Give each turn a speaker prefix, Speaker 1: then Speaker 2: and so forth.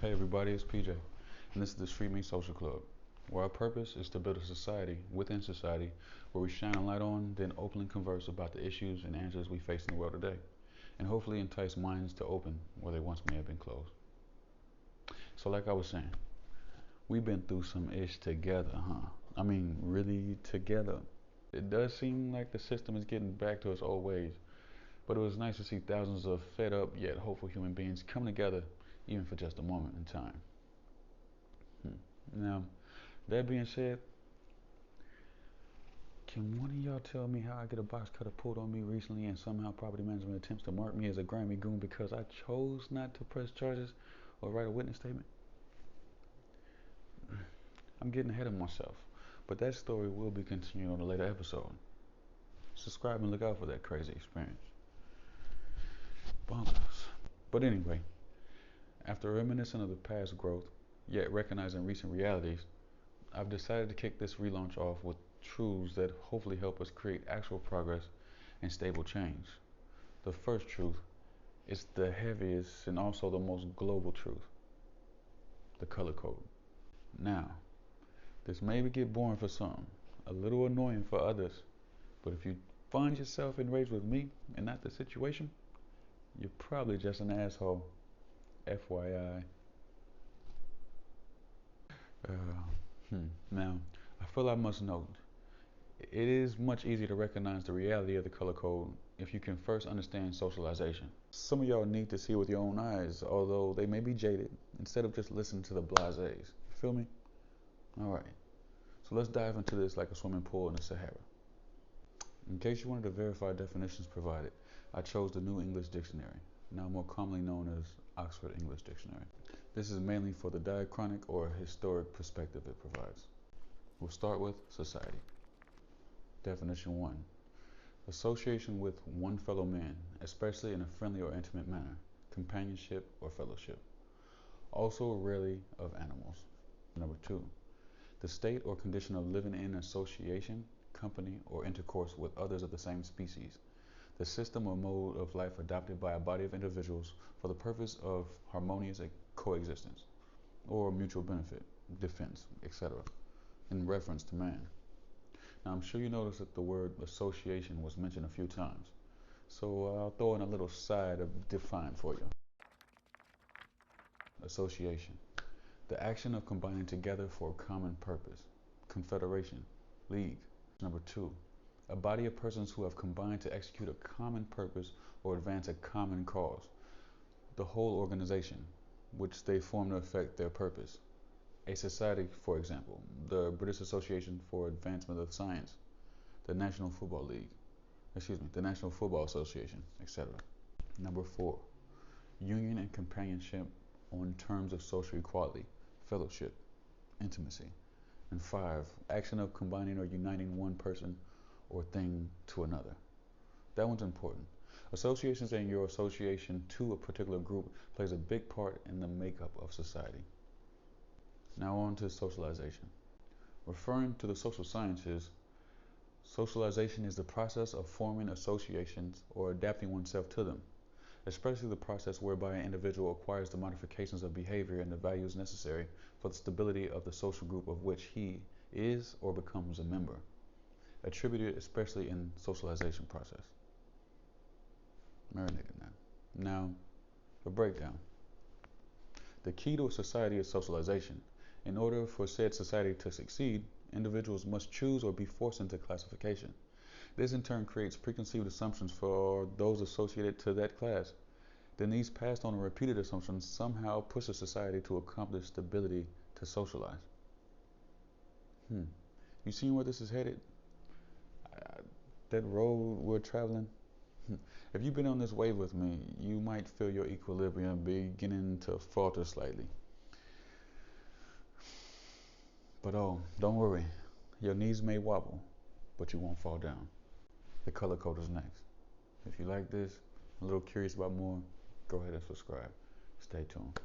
Speaker 1: Hey everybody, it's PJ, and this is the Street Meet Social Club, where our purpose is to build a society within society where we shine a light on, then openly converse about the issues and answers we face in the world today, and hopefully entice minds to open where they once may have been closed. So like I was saying, we've been through some ish together, huh? I mean, really together. It does seem like the system is getting back to its old ways, but it was nice to see thousands of fed up yet hopeful human beings come together even for just a moment in time. Now, that being said, can one of y'all tell me how I get a box cutter pulled on me recently and somehow property management attempts to mark me as a grimy goon because I chose not to press charges or write a witness statement? I'm getting ahead of myself, but that story will be continued on a later episode. Subscribe and look out for that crazy experience. Bonkers. But anyway, after reminiscing of the past growth, yet recognizing recent realities, I've decided to kick this relaunch off with truths that hopefully help us create actual progress and stable change. The first truth is the heaviest and also the most global truth: the color code. Now, this may get boring for some, a little annoying for others, but if you find yourself enraged with me and not the situation, you're probably just an asshole. FYI. Now, I feel I must note, it is much easier to recognize the reality of the color code if you can first understand socialization. Some of y'all need to see with your own eyes, although they may be jaded, instead of just listening to the blasés. Feel me? Alright, so let's dive into this like a swimming pool in the Sahara. In case you wanted to verify definitions provided, I chose the New English Dictionary, now more commonly known as Oxford English Dictionary. This is mainly for the diachronic or historic perspective it provides. We'll start with society. Definition 1. Association with one fellow man, especially in a friendly or intimate manner, companionship or fellowship. Also rarely of animals. Number 2. The state or condition of living in association, company, or intercourse with others of the same species. The system or mode of life adopted by a body of individuals for the purpose of harmonious coexistence, or mutual benefit, defense, etc., in reference to man. Now, I'm sure you noticed that the word association was mentioned a few times, so I'll throw in a little side of define for you. Association: the action of combining together for a common purpose. Confederation, league. Number 2, a body of persons who have combined to execute a common purpose or advance a common cause. The whole organization, which they form to effect their purpose. A society, for example, the British Association for Advancement of Science, the National Football Association, etc. Number 4, union and companionship on terms of social equality, fellowship, intimacy. And 5, action of combining or uniting one person or thing to another. That one's important. Associations and your association to a particular group plays a big part in the makeup of society. Now on to socialization. Referring to the social sciences, socialization is the process of forming associations or adapting oneself to them, especially the process whereby an individual acquires the modifications of behavior and the values necessary for the stability of the social group of which he is or becomes a member, attributed especially in socialization process. Marinated now. Now, the breakdown. The key to a society is socialization. In order for said society to succeed, individuals must choose or be forced into classification. This in turn creates preconceived assumptions for those associated to that class. Then these passed on and repeated assumptions somehow push a society to accomplish stability to socialize. You seen where this is headed? That road we're traveling? If you've been on this wave with me, you might feel your equilibrium beginning to falter slightly. But oh, don't worry. Your knees may wobble, but you won't fall down. The color code is next. If you like this, a little curious about more, go ahead and subscribe. Stay tuned.